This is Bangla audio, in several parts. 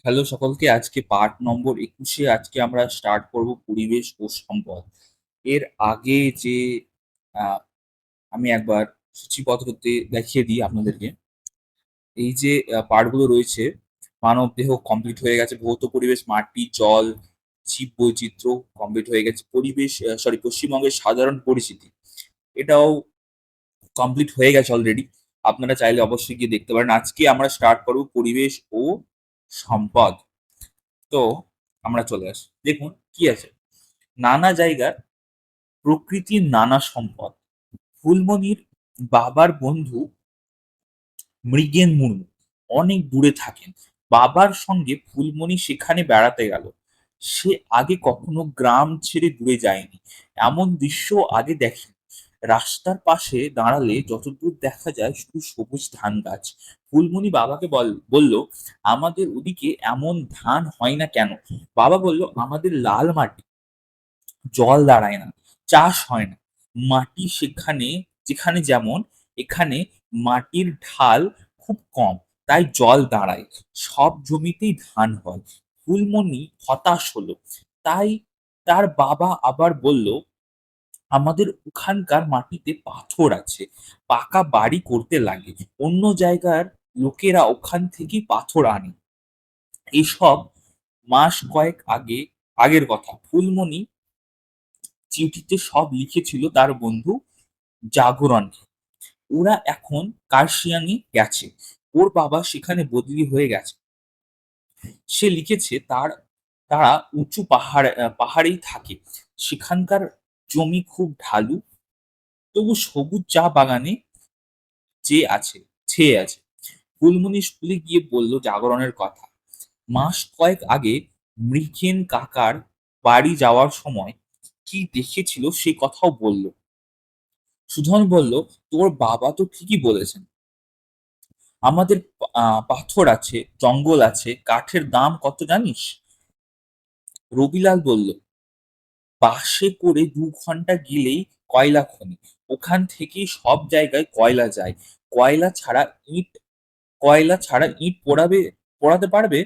হ্যালো সকলকে, আজকে পার্ট নম্বর ২১-এ আজকে আমরা স্টার্ট করব পরিবেশ ও সম্পদ। এর আগে যে আ আমি একবার সূচিপত্রতে দেখিয়ে দিই আপনাদেরকে। এই যে পার্টগুলো রয়েছে, মানবদেহ কমপ্লিট হয়ে গেছে, ভৌত পরিবেশ, মাটি, জল, জীববৈচিত্র্য কমপ্লিট হয়ে গেছে। পরিবেশ পশ্চিমবঙ্গের সাধারণ পরিচিতি, এটাও কমপ্লিট হয়ে গেছে অলরেডি। আপনারা চাইলে অবশ্যই গিয়ে দেখতে পারেন। আজকে আমরা স্টার্ট করব পরিবেশ ও সম্পদ। তো আমরা চলে আসি। দেখুন কি আছে? নানা জায়গার প্রকৃতির নানা সম্পদ। ফুলমণির বাবার বন্ধু মৃগেন মুর্মু অনেক দূরে থাকেন। বাবার সঙ্গে ফুলমণি সেখানে বেড়াতে গেল। সে আগে কখনো গ্রাম ছেড়ে দূরে যায়নি। এমন দৃশ্য আগে দেখেনি। রাস্তার পাশে দাঁড়ালে যতদূর দেখা যায় শুধু সবুজ ধান গাছ। ফুলমণি বাবাকে বলল, "আমাদের ওদিকে এমন ধান হয় না কেন?" বাবা বলল, "আমাদের লাল মাটি, জল দাঁড়ায় না, চাষ হয় না। মাটি সেখানে যেখানে যেমন, এখানে মাটির ঢাল খুব কম, তাই জল দাঁড়ায়। সব জমিতেই ধান হয়।" ফুলমণি হতাশ হলো। তাই তার বাবা আবার বলল, "আমাদের ওখানকার মাটিতে পাথর আছে, পাকা বাড়ি করতে লাগে। অন্য জায়গার লোকেরা ওখান থেকেই পাথর আনে।" এসব মাস কয়েক আগের কথা। ফুলমণি চিঠিতে সব লিখেছিল তার বন্ধু জাগরণকে। ওরা এখন কার্শিয়াঙে গেছে। ওর বাবা সেখানে বদলি হয়ে গেছে। সে লিখেছে তারা উঁচু পাহাড়েই থাকে। সেখানকার জমি খুব ঢালু, তবু সবুজ চা বাগানে চেয়ে আছে ছেয়ে আছে। ফুলমণি স্কুলে গিয়ে বলল জাগরণের কথা। মাস কয়েক আগে মৃগেন কাকার বাড়ি যাওয়ার সময় কি দেখেছিল সে কথাও বলল। সুধন বলল, "তোর বাবা তো ঠিকই বলেছেন। আমাদের পাথর আছে, জঙ্গল আছে, কাঠের দাম কত জানিস?" রবিলাল বলল, "বাসে করে ২ ঘন্টা গেলেই কয়লা খনি। ওখান থেকেই সব জায়গায় কয়লা যায়। কয়লা ছাড়া ইট কয়লা ছাড়া ইট পোড়াতে পারবে?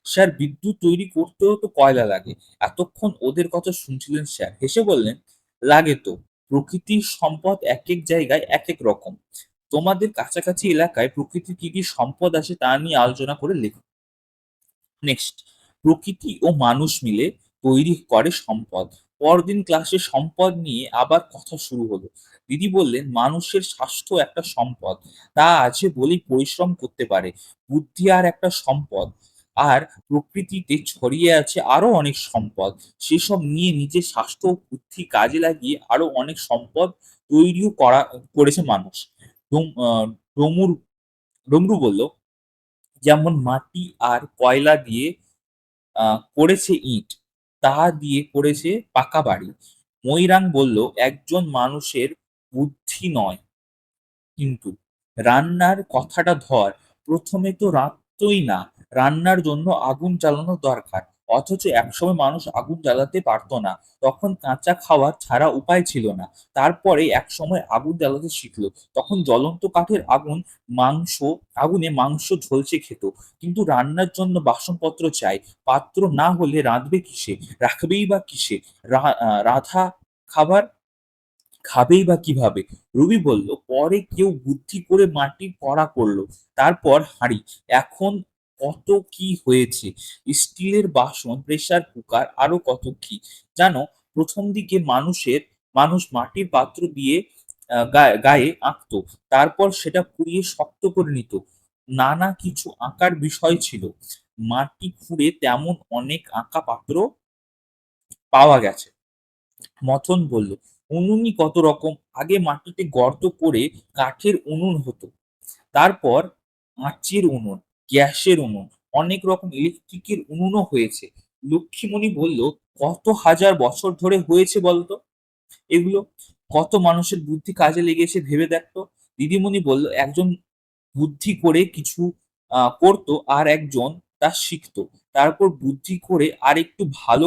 স্যার, বিদ্যুৎ তৈরি করতেও তো কয়লা লাগে।" এতক্ষণ ওদের কথা শুনছিলেন স্যার। হেসে বললেন, "লাগে তো। প্রকৃতির সম্পদ একেক জায়গায় একেক রকম। তোমাদের কাছাকাছি এলাকায় প্রকৃতির কি কি সম্পদ আছে তা নিয়ে আলোচনা করে লেখো।" নেক্সট, প্রকৃতি ও মানুষ মিলে তৈরি করে সম্পদ। পরদিন ক্লাসে সম্পদ নিয়ে আবার কথা শুরু হলো। দিদি বললেন, মানুষের স্বাস্থ্য একটা সম্পদ। তা আছে বলেই পরিশ্রম করতে পারে। বুদ্ধি আর একটা সম্পদ। আর প্রকৃতিতে ছড়িয়ে আছে আরো অনেক সম্পদ। সেসব নিয়ে নিজের স্বাস্থ্য ও বুদ্ধি কাজে লাগিয়ে আরো অনেক সম্পদ তৈরিও করেছে মানুষ। ডোম আ ডমুর ডমরু বলল, যেমন মাটি আর কয়লা দিয়ে করেছে ইট, তা দিয়ে করেছে পাকা বাড়ি। ময়রাং বলল, একজন মানুষের বুদ্ধি নয় কিন্তু। রান্নার কথাটা ধর, প্রথমে তো রাঁধতই না, রান্নার জন্য আগুন জ্বালানো দরকার। অথচ একসময় মানুষ আগুন জ্বালাতে পারত না, তখন কাঁচা খাওয়া ছাড়া উপায় ছিল না। তারপরে একসময় আগুন জ্বালাতে শিখলো, তখন জ্বলন্ত কাঠের মাংস আগুনে মাংস ঝলসে খেত। কিন্তু রান্নার জন্য বাসনপত্র চাই, পাত্র না হলে রাঁধবে কিসে, রাখবেই বা কিসে, রাধা খাবার খাবেই বা কিভাবে? রবি বলল, পরে কেউ বুদ্ধি করে মাটির কড়া করলো, তারপর হাঁড়ি। এখন কত কি হয়েছে, স্টিলের বাসন, প্রেসার কুকার, আরো কত কি। জানো, প্রথম দিকে মানুষ মাটির পাত্র দিয়ে গায়ে আঁকতো, তারপর সেটা পুড়িয়ে শক্ত করে নিত। নানা কিছু আঁকার বিষয় ছিল। মাটি খুঁড়ে তেমন অনেক আঁকা পাত্র পাওয়া গেছে। মথন বলল, উনুনই কত রকম। আগে মাটিতে গর্ত করে কাঠের উনুন হতো, তারপর আঁচের উনুন, গ্যাসের উনুন, অনেক রকম ইলেকট্রিকের উনুনও হয়েছে। লক্ষ্মীমণি বলল, কত হাজার বছর ধরে হয়েছে বলতো এগুলো? কত মানুষের বুদ্ধি কাজে লেগেছে ভেবে দেখতো। দিদিমণি বলল, একজন বুদ্ধি করে কিছু করতো, আর একজন তা শিখতো, তারপর বুদ্ধি করে আর একটু ভালো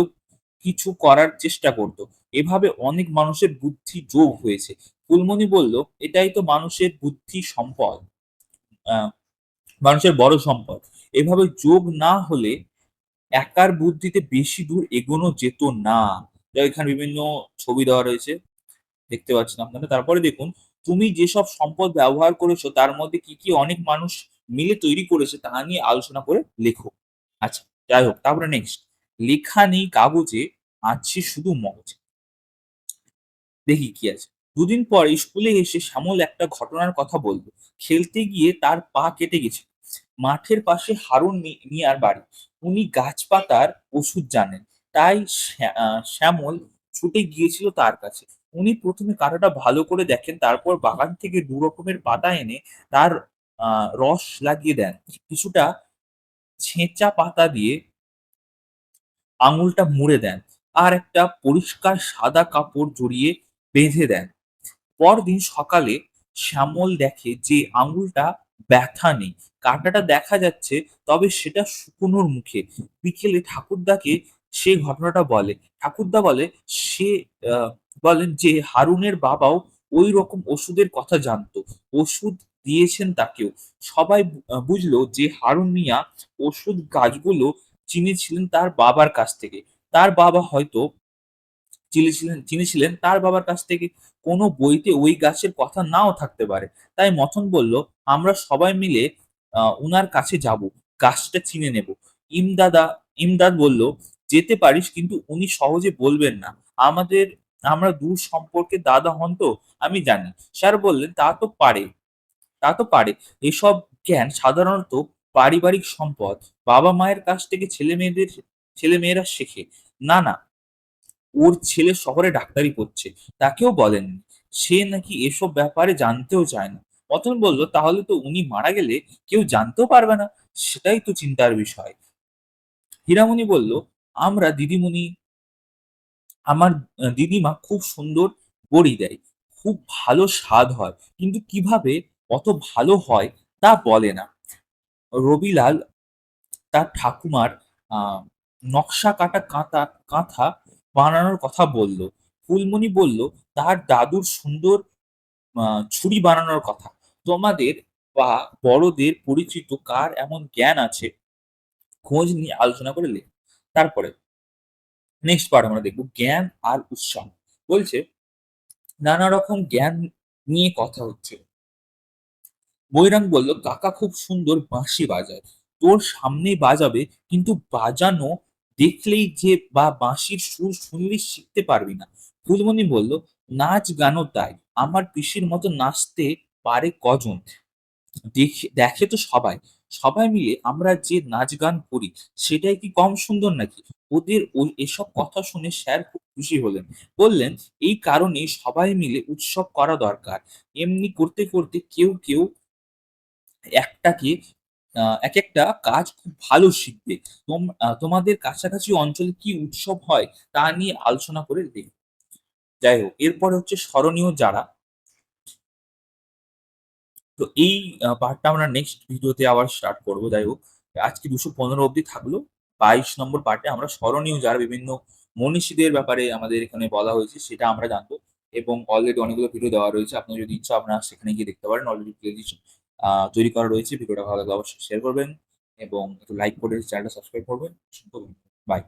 কিছু করার চেষ্টা করতো। এভাবে অনেক মানুষের বুদ্ধি যোগ হয়েছে। ফুলমণি বলল, এটাই তো মানুষের বুদ্ধি সম্পদ, আহ মানুষের বড় সম্পদ। এভাবে যোগ না হলে একার বুদ্ধিতে বেশি দূর এগোনো যেত না। এখানে বিভিন্ন ছবি দেওয়া রয়েছে। দেখতে পাচ্ছেন আপনারা। তারপরে দেখুন, তুমি যেসব সম্পদ ব্যবহার করেছো তার মধ্যে কি অনেক মানুষ মিলে তৈরি করেছে তা নিয়ে আলোচনা করে লেখো। আচ্ছা, যাই হোক তারপরে নেক্সট, লেখা নেই কাগজে, আছে শুধু মগজে। দেখি কি আছে। দুদিন পর স্কুলে এসে শ্যামল একটা ঘটনার কথা বলল। খেলতে গিয়ে তার পা কেটে গেছে। মাঠের পাশে হারুন মিয়ার বাড়ি। উনি গাছপাতার ওষুধ জানেন। তাই শ্যামল ছুটে গিয়েছিল তার কাছে। উনি প্রথমে কাঁটাটা ভালো করে দেখেন, তারপর বাগান থেকে ২ রকমের পাতা এনে তার রস লাগিয়ে দেন। কিছুটা ছেঁচা পাতা দিয়ে আঙুলটা মুড়ে দেন। আর একটা পরিষ্কার সাদা কাপড় জড়িয়ে বেঁধে দেন। পরদিন সকালে শ্যামল দেখে যে আঙুলটা ব্যথা নেই। কাঁটাটা দেখা যাচ্ছে, তবে সেটা শুকনোর মুখে। বিকেলে ঠাকুরদাকে সে ঘটনাটা বলে। ঠাকুরদা সে আ বলেন যে হারুনের বাবাও ঐরকম ওষুধের কথা জানতো। ওষুধ দিয়েছেন তাকেও। সবাই বুঝলো যে হারুন মিয়া ওষুধ গাছগুলো চিনেছিলেন তার বাবার কাছ থেকে। তার বাবা হয়তো চিনেছিলেন তার বাবার কাছ থেকে। কোনো বইতে ওই গাছের কথা নাও থাকতে পারে। তাই মথন বলল, "আমরা সবাই মিলে উনার কাছে যাবো। গাছটা চিনে নেব।" ইমদাদা ইমদাদ বলল, "যেতে পারিস, কিন্তু উনি সহজে বলবেন না। আমাদের আমরা দূর সম্পর্কের দাদা হন তো, আমি জানি।" স্যার বললেন, "তা তো পারে। এসব জ্ঞান সাধারণত পারিবারিক সম্পদ। বাবা-মায়ের কাছ থেকে ছেলেমেয়েরা শেখে। না, না, ওর ছেলে শহরে ডাক্তারি পড়ছে। তাকেও বলেননি। সে নাকি এসব ব্যাপারে জানতেও চায় না।" রতন বলল, "তাহলে তো উনি মারা গেলে কেউ জানতেও পারবে না। সেটাই তো চিন্তার বিষয়।" হীরামণি বলল, "আমরা দিদিমণি আমার দিদিমা খুব সুন্দর বড়ি দেয়। খুব ভালো স্বাদ হয়। কিন্তু কিভাবে অত ভালো হয় তা বলে না।" রবিলাল তার ঠাকুমার আ নকশা কাটা কাঁথা বানানোর কথা বলল। ফুলমণি বলল তার দাদুর সুন্দর আ ছুরি বানানোর কথা। তোমাদের বা বড়দের পরিচিত কার এমন জ্ঞান আছে, খোঁজ নিয়ে আলোচনা করে লেখ। তারপরে নেক্সট পার্ট আমরা দেখব জ্ঞান আর উৎসাহ। বলছে, নানা রকম জ্ঞান নিয়ে কথা হচ্ছে। বৈরাম বলল, "কাকা খুব সুন্দর বাঁশি বাজায়। তোর সামনেই বাজাবে, কিন্তু বাজানো দেখলেই যে বা বাঁশির সুর শুনলেই শিখতে পারবি না।" ফুলমণি বলল, "নাচ গানও তাই। আমার পিসির মতো নাচতে পারে কজন? দেখে তো সবাই। সবাই মিলে আমরা যে নাচ গান করি, সেটাই কি কম সুন্দর নাকি?" ওদের এসব কথা শুনে স্যার খুব খুশি হলেন। বললেন, "এই কারণেই সবাই মিলে উৎসব করা দরকার। এমনি করতে কেউ একটাকে একেকটা কাজ খুব ভালো শিখবে। তোমাদের কাছাকাছি অঞ্চলে কি উৎসব হয় তা নিয়ে আলোচনা করে দেখবে।" যাই হোক, এরপরে হচ্ছে স্মরণীয় যারা। তো এই পার্টটা আমরা নেক্সট ভিডিওতে আবার স্টার্ট করব। যাই হোক, আজকে ২১৫ অব্দি থাকলো। ২২ নম্বর পার্টে আমরা স্মরণীয় যারা বিভিন্ন মনীষীদের ব্যাপারে আমাদের এখানে বলা হয়েছে সেটা আমরা জানবো, এবং অলরেডি অনেকগুলো ভিডিও দেওয়া রয়েছে। আপনার যদি ইচ্ছা আপনারা সেখানে গিয়ে দেখতে পারেন। অলরেডি প্লেলিস্ট তৈরি করা রয়েছে। ভিডিওটা ভালো লাগলে অবশ্যই শেয়ার করবেন এবং একটু লাইক করে চ্যানেলটা সাবস্ক্রাইব করবেন। বাই।